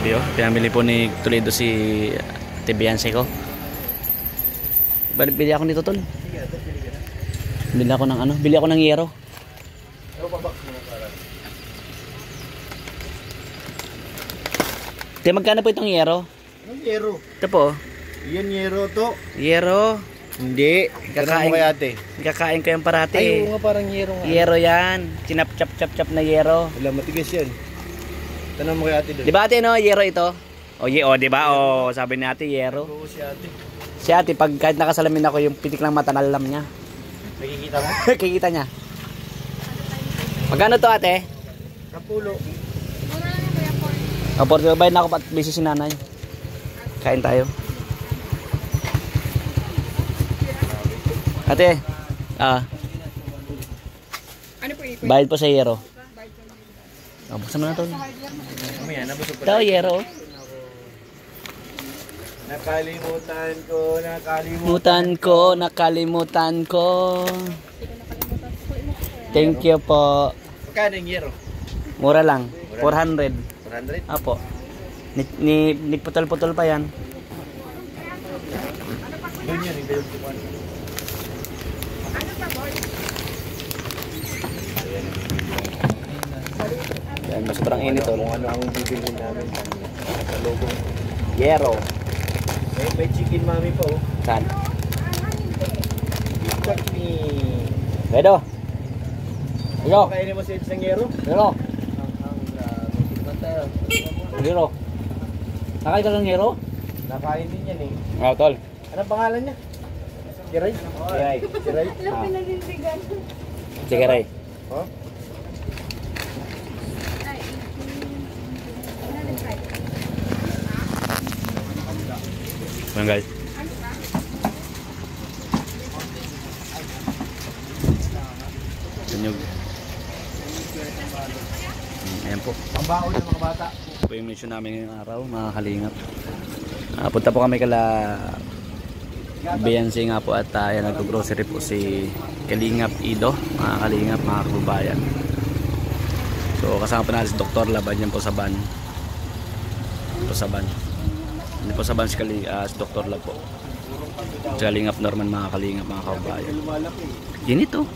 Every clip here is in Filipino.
Grabe oh, pinamili po ni Toledo si Tibianse ko. Bili ako nito tol. Bili ako ng ano, bili ako ng yero. Te, magkano po itong yero? Anong yero? Ito po. Yan yero to. Yero. Hindi. Kakain mo kay ate. Kakain ko yung parati. Ay, nga parang yero nga. Yero yan. Chinap chap chap chap na yero. Wala, matigas yan. Tanong mo kay ate doon. Di ba ate no, yero ito? O di ba? O sabi ni ate yero. Oo, si ate. Si ate pag kahit nakasalamin ako yung pitik lang mata nalam niya. Nakikita mo? Kikita niya. Magkano to ate? Kapulo. O, porto bayad na ako pat busy si nanay. Kain tayo. Ate, ano po ito? bayad po sa yero. Buksan mo na to. Mamaya, nabusog pa. Ito, yero. Nakalimutan ko. Thank you po. Magkano yung yero? Mura lang. 400. 400? Apo. Ni putol-putol pa yan. Doon yan, yung kuman. Yan, sobrang init tol. Kung ano ang bibilhin namin sa logo. Yero. May chicken mami pa oh. Saan? Chutney. Bedo. Ayo. Kainin mo sa ng yero? Yero. Yero. Nakain ka ng yero? Nakain din yan eh. Oo, tol. Anong pangalan niya? Jiray? Jiray. Jiray? Sige, Ray. Oh? Ayan guys. Tunyog. Ayan po. Pambaon ng mga bata. Ito po yung mission namin ngayong araw, mga kalingap. Punta po kami kala Bianse nga po at ayan, nag-grocery po si Kalingap Ido, mga kalingap, mga kababayan. So kasama po natin si Dr. Laban yan po sa van. Po sa van. Hindi po sa van si Dr. Lab po. Si Kalingap Norman, mga kalingap, mga kababayan. Ginito.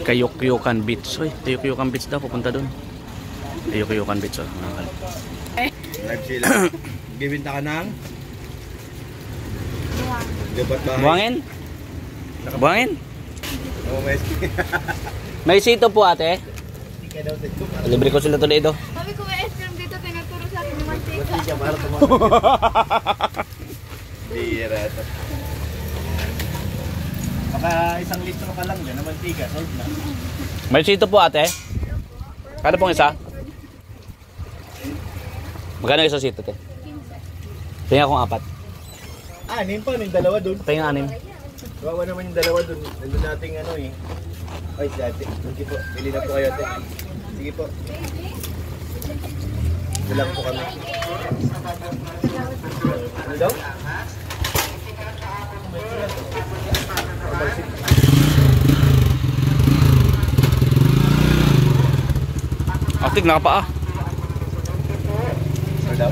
Kayukyukan Beach. Oy, Kayukyukan Beach daw, pupunta doon. Kayukyukan Beach, oh, mga kalingap. Live sila. Gibinta ka ng? Gabat bahay. Buhangin? Buhangin? Oo, may May sito po ate. stika daw sa ito. Libre ko sila Toledo. Sabi ko may ice cream dito, tinaturo sa akin yung mantika. Mantika, para tumakas. Bira ito. Baka isang litro ka lang dyan na mantika. Sold na. May sito po ate. Kano pong isa? Magkano isa sito te? 15. Tingnan akong 4. Anim pa, may dalawa dun. Tingnan 6. Kawawa naman yung dalawa dun. Nandun nating ano eh. Ay, si ate. Sige po. Pili na po kayo ate. Sige po. Bilang po kami. Ano daw? Aktig na ka pa ah. Ano daw?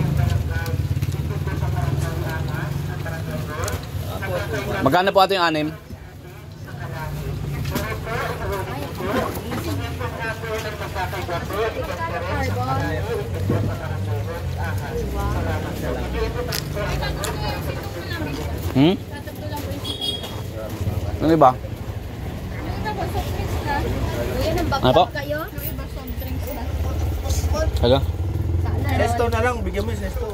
Magkano po ate yung 6? Ano iba? Ano po? Hello? Sesto na lang. Bigyan mo yung sesto.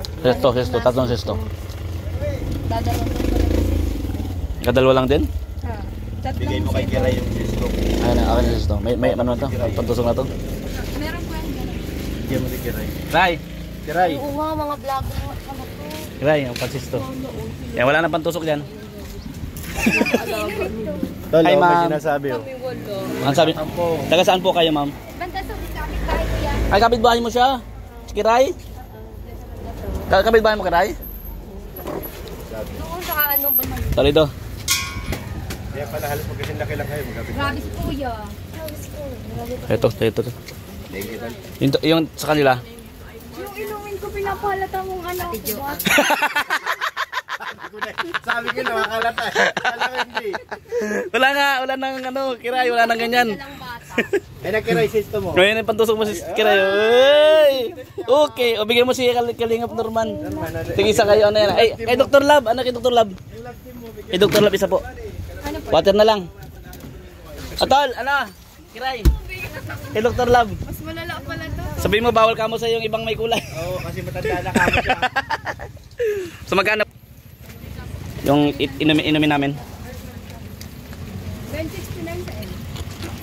Sesto. Tatlong sesto. Kadalawa lang din? Bigay mo kay Kiray yung sesto. Ayun, akin yung sesto. May ano to? Pantusok na to? Meron po yan. Bigyan mo si Kiray. Ray! Kiray! Oo nga, mga vlogger. Ray, ang pansisto. Yan, wala na pantusok dyan. Tol, Hi, may ma'am. sinasabi oh. Ang sabi, taga saan po kayo ma'am? Banda sa kapit tayo yan. Ay, kapitbahay mo siya? Si Kiray? Kapitbahay mo Kiray? Doon sa ano ba man? Toledo. Kaya pala halos magkasing laki lang kayo. Magkapit. Grabe si kuya. Ito. Thank you, tol. Yung sa kanila. Yung inumin ko, pinapahalata mong ano ako. Sabi ko nakakalata. Alam hindi. Wala nang ano, kiray, wala nang ganyan. Lang bata. Ay, nagkiray system mo. Ngayon yung pantusok mo si kiray. Uy! Okay, o bigyan mo si Kalingap Norman. Sige, isa kayo, ano yan. Ay, kay Dr. Lab, ano kay Dr. Lab? Kay Dr. Lab, isa po. Ano po? Water na lang. Atol, ano? Kiray. Kay Dr. Lab. Mas malala pala to. Sabihin mo, bawal ka mo sa yung ibang may kulay. Oo, kasi matanda na kamo siya. So magkano? Yung inumin namin. 169 sa L.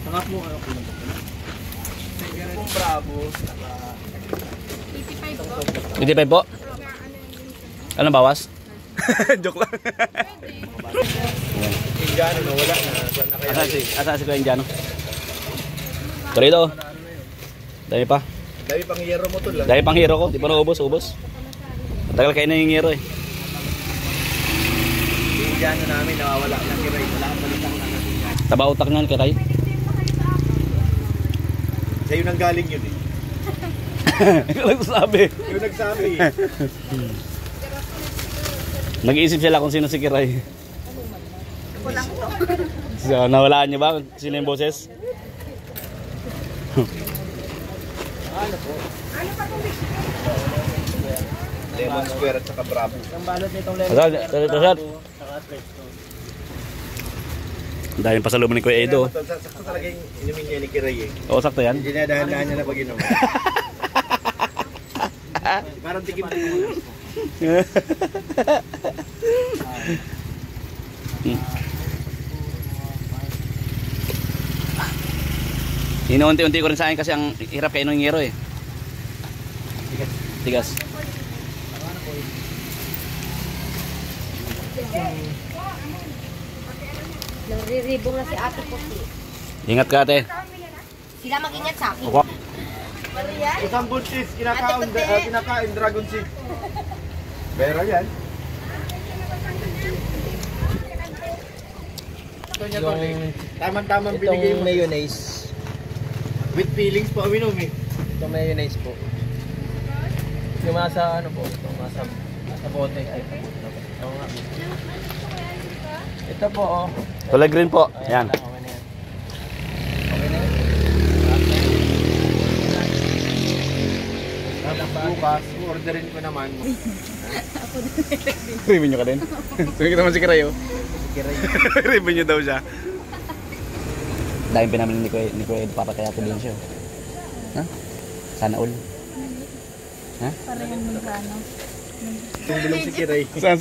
Saka po, ano ko lang. Pong Bravo. 85 po. 25 po? Anong bawas? Joke lang. Indiano, no? Wala na. Saan na kaya? Asa si Kuya Indiano? Torito. Dami pa. Dami pang hero mo to lang. Dami pang hero ko. Di pa na ubos. Matagal kayo na yung hero eh. Indiano namin, nawawala ng kiray. Wala kang balitang na natin yan. Taba utak niyan, Kiray. Sa'yo nang galing yun eh. Ikaw lang sabi. Yung nagsabi eh. Nag-iisip sila kung sino si Kiray. So, nawalaan niyo ba kung sino yung boses? Lemon Square at saka Bravo. Ang balot nitong Asal. Ang daming pasalubong ni Kuya Edo. Sakto talaga yung inumin niya ni Kiray eh. Oo, sakto yan. Dinadahan-dahan niya na pag inom. Parang tikim-tikim. Inuunti-unti ko rin sa akin kasi ang hirap kayo ng hero eh. Tigas. Nariribong na si ate ko. Ingat ka ate. Sila mag-ingat sa akin. Opo. Isang buntis, kinakain dragon seed. Pero yan. Yung tamang-tamang binigay mo mayonnaise. With feelings po, aminom eh. Itong mayonnaise po. Yung masa ano po, itong masa bote. Ito nga. Ito po oh. Kulay green po. Yan. Okay na yan. Okay na yan. Bukas, orderin ko naman. Revenue ka din. Tingnan kita naman si Kiray oh. Revenue daw siya. Dahil pinamili ni Kuya Edo para kaya tuloy siya. Ha? Sana all. Ha? Para yung magkano. Yung bulong si Kiray. Saan?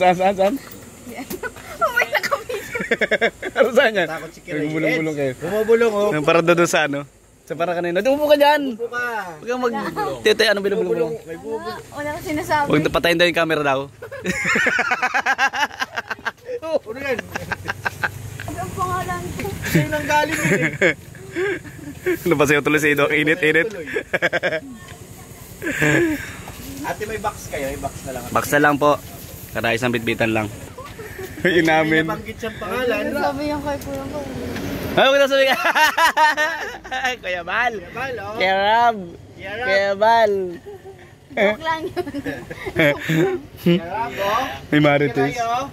Umay na kami. Ano saan yan? Takot si Kiray. Bulong-bulong kayo. Bumubulong oh. Para doon sa ano? Sa para kanina. Umupo ka dyan! Buka. Huwag kang mag... Tete, ano bulong-bulong? May bubulong. Wala ko sinasabi. Huwag patayin daw yung camera daw. Ano yan? Ang pangalan ko. Sa'yo nang galing yun eh. Ano ba sa'yo tuloy sa Edo? Init. Ate, may box kayo? May box na lang. Box na lang po. Kada isang bitbitan lang. Yun namin. May nabanggit siyang pangalan. Sabi yung kay Kuya ko. Ay, huwag na sabi ka. Kuya Bal. Bal, oh. Kuya Rab. Yarab. Kuya Bal. Joke lang yun. Yarab, oh. May marites. Kiray, oh.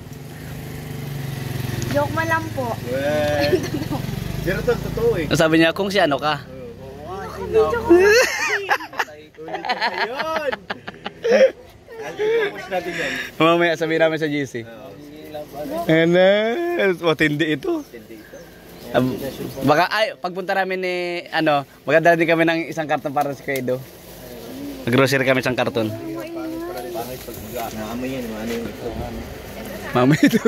Joke man lang po. Well, pero to, totoo eh. Sabi niya, kung si ano ka. Ulit na yun. Push natin yan. Mamaya sabihin namin sa GC. Ano? Matindi ito. Baka, ay, pagpunta namin ni, ano, magdala din kami ng isang karton para sa Edo. Mag-grocery kami isang karton. Naamoy yan, ano yung ito. Mama ito.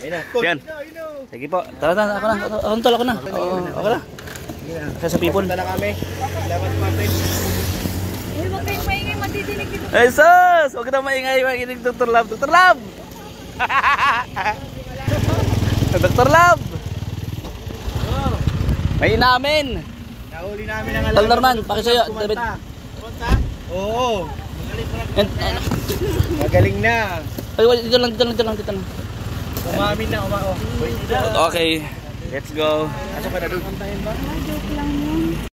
Ayun na. Yan. Sige po. Tara, ako na. Ako na. Ako na. Kaya sa people. Punta na kami. Salamat Martin. Huwag kayong maingay, madidinig dito. Ay, sus! Huwag na maingay. Makinig Dr. Love. Dr. Love! Dr. Love! May inamin. Nahuli namin ang Tol Norman, pakisayo. Kumanta. Oo. Magaling na. Ay, dito lang. Umamin na, Okay. Let's go. Asa pa na doon? Joke lang yun.